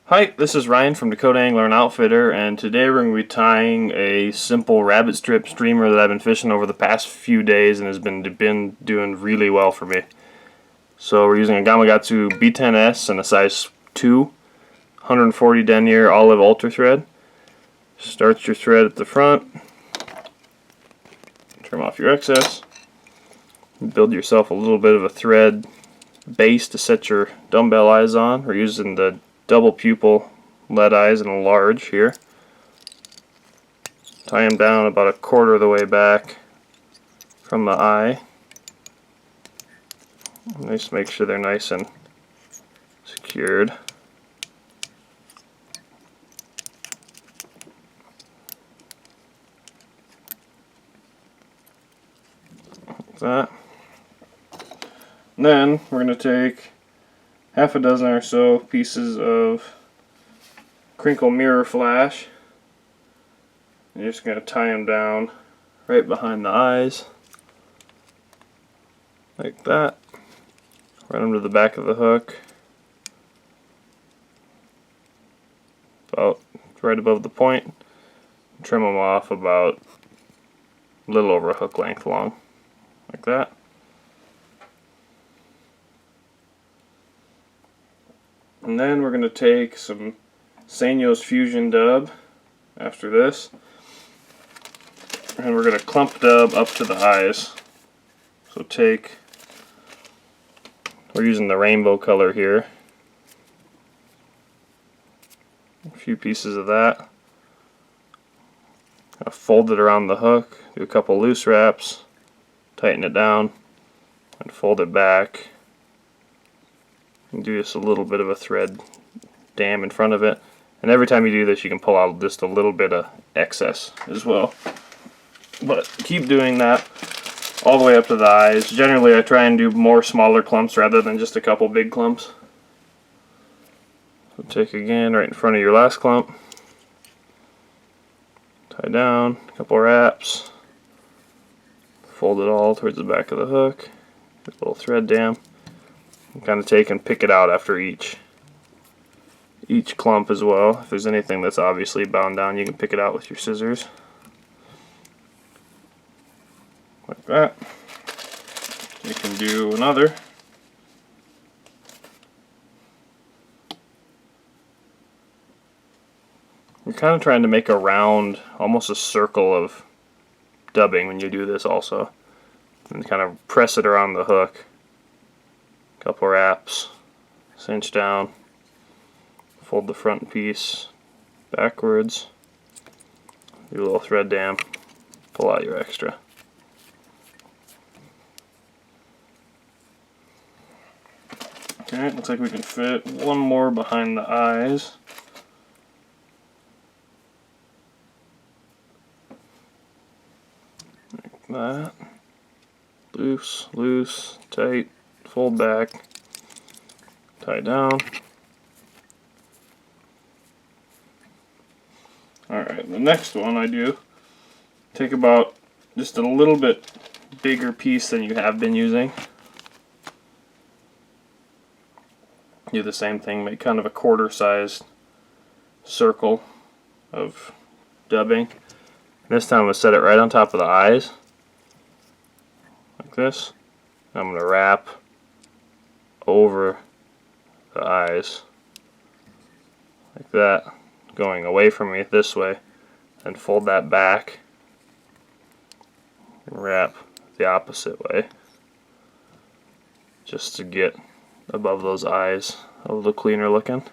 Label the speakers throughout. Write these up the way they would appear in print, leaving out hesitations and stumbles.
Speaker 1: Hi, this is Ryan from Dakota Angler and Outfitter, and today we're going to be tying a simple rabbit strip streamer that I've been fishing over the past few days and has been doing really well for me. So we're using a Gamakatsu B10S and a size 2, 140 denier olive ultra thread. Start your thread at the front, trim off your excess, build yourself a little bit of a thread base to set your dumbbell eyes on. We're using the Double Pupil Lead eyes in a large here. Tie them down about a quarter of the way back from the eye. Just make sure they're nice and secured. Like that. And then we're going to take half a dozen or so pieces of crinkle mirror flash. And you're just going to tie them down right behind the eyes, like that. Run them to the back of the hook, about right above the point. Trim them off about a little over a hook length long, like that. And then we're going to take some Senyo's Fusion dub after this, and we're going to clump dub up to the eyes. So we're using the rainbow color here, a few pieces of that. Fold it around the hook, do a couple loose wraps, tighten it down, and fold it back. And do just a little bit of a thread dam in front of it, and every time you do this you can pull out just a little bit of excess as well, but keep doing that all the way up to the eyes. Generally I try and do more smaller clumps rather than just a couple big clumps. So take again right in front of your last clump, tie down, a couple wraps, fold it all towards the back of the hook, a little thread dam. Kind of take and pick it out after each clump as well. If there's anything that's obviously bound down, you can pick it out with your scissors, like that. You can do another. You're kind of trying to make a round, almost a circle of dubbing when you do this also, and kind of press it around the hook. Couple wraps, cinch down, fold the front piece backwards, do a little thread dam, pull out your extra. Okay, looks like we can fit one more behind the eyes. Like that. Loose, loose, tight. Fold back, tie down. Alright, the next one I do, take about just a little bit bigger piece than you have been using. Do the same thing, make kind of a quarter-sized circle of dubbing. This time I'm going to set it right on top of the eyes, like this. I'm going to wrap over the eyes like that, going away from me this way, and fold that back and wrap the opposite way just to get above those eyes a little cleaner looking.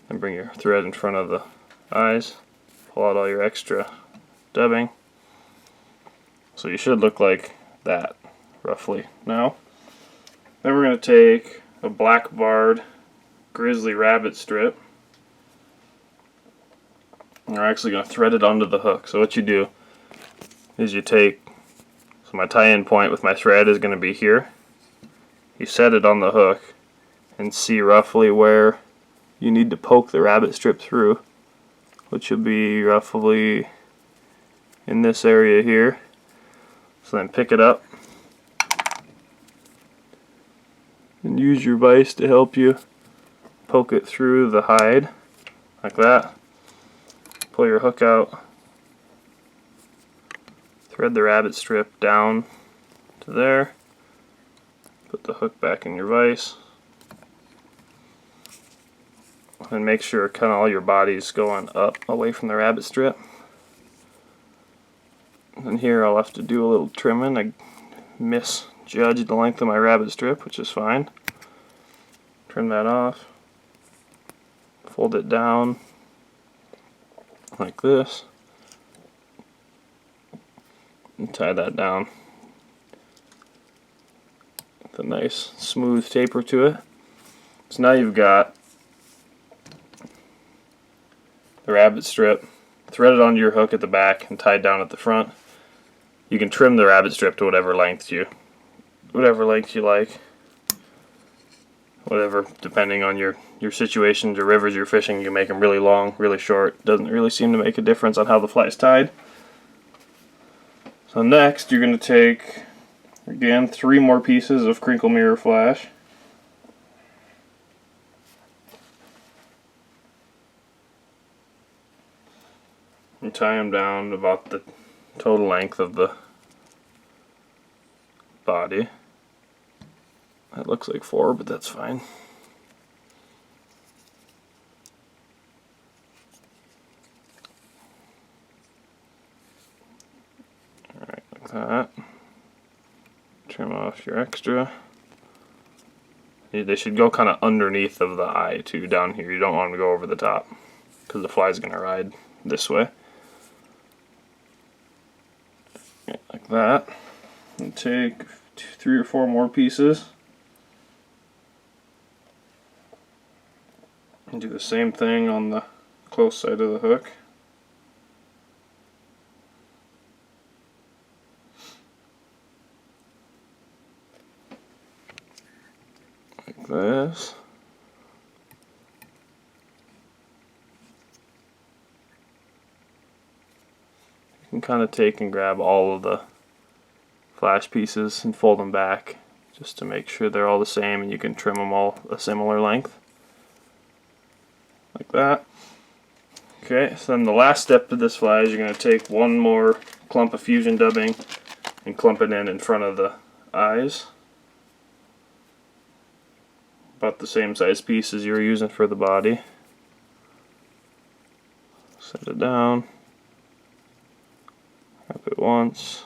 Speaker 1: And bring your thread in front of the eyes, pull out all your extra dubbing. So you should look like that roughly now. Then we're going to take a black barred grizzly rabbit strip, and we're actually going to thread it onto the hook. So what you do is you take, so my tie-in point with my thread is going to be here. You set it on the hook and see roughly where you need to poke the rabbit strip through, which will be roughly in this area here. So then pick it up and use your vise to help you poke it through the hide like that. Pull your hook out. Thread the rabbit strip down to there. Put the hook back in your vise. And make sure kind of all your body's going up away from the rabbit strip. And here I'll have to do a little trimming. I misjudged the length of my rabbit strip, which is fine. Trim that off. Fold it down like this. And tie that down with a nice smooth taper to it. So now you've got the rabbit strip threaded onto your hook at the back and tied down at the front. You can trim the rabbit strip to whatever length you like. Whatever, depending on your situations or rivers you're fishing, you can make them really long, really short. Doesn't really seem to make a difference on how the fly is tied. So next, you're going to take, again, 3 more pieces of crinkle mirror flash. And tie them down about the total length of the body. That looks like 4, but that's fine. Alright, like that. Trim off your extra. They should go kind of underneath of the eye too, down here. You don't want them to go over the top because the fly's going to ride this way. Okay, like that. And take 3 or 4 more pieces. And do the same thing on the close side of the hook. Like this. You can kind of take and grab all of the flash pieces and fold them back just to make sure they're all the same, and you can trim them all a similar length. Like that. Okay, so then the last step to this fly is you're going to take 1 more clump of fusion dubbing and clump it in front of the eyes. About the same size piece as you were using for the body. Set it down. Wrap it once.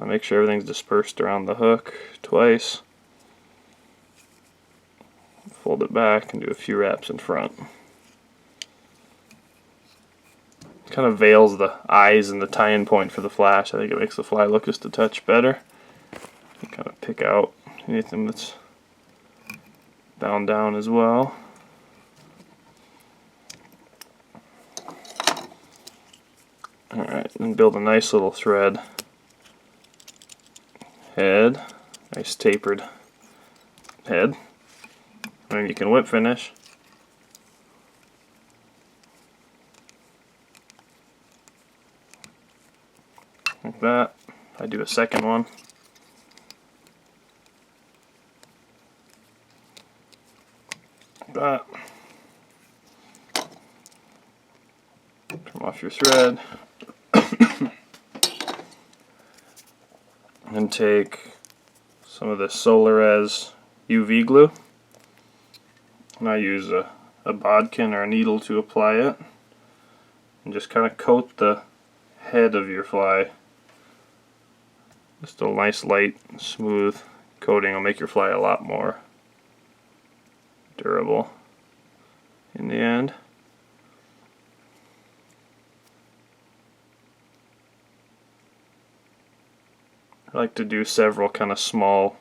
Speaker 1: Make sure everything's dispersed around the hook twice. Fold it back and do a few wraps in front. Kind of veils the eyes and the tie-in point for the flash. I think it makes the fly look just a touch better. You kind of pick out anything that's bound down as well. Alright, and build a nice little thread head, nice tapered head. And you can whip finish. Like that. I do a second one. Like that. Trim off your thread. And take some of this Solarez UV glue. And I use a bodkin or a needle to apply it. And just kind of coat the head of your fly. Just a nice light, smooth coating will make your fly a lot more durable in the end. I like to do several kind of small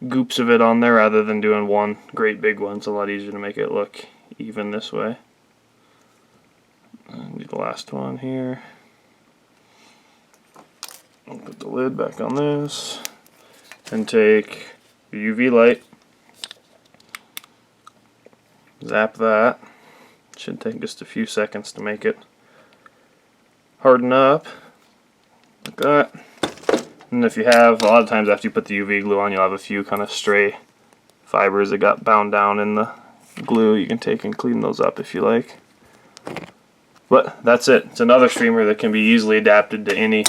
Speaker 1: goops of it on there rather than doing one great big one. It's a lot easier to make it look even this way. And do the last one here. I'll put the lid back on this and take your UV light, zap that. It should take just a few seconds to make it harden up like that. And if you have, a lot of times after you put the UV glue on, you'll have a few kind of stray fibers that got bound down in the glue, you can take and clean those up if you like. But that's it. It's another streamer that can be easily adapted to any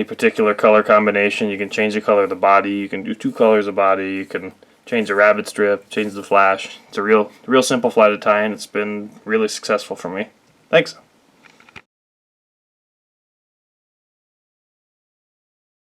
Speaker 1: particular color combination. You can change the color of the body, you can do 2 colors of body, you can change the rabbit strip, change the flash. It's a real simple fly to tie, and it's been really successful for me. Thanks.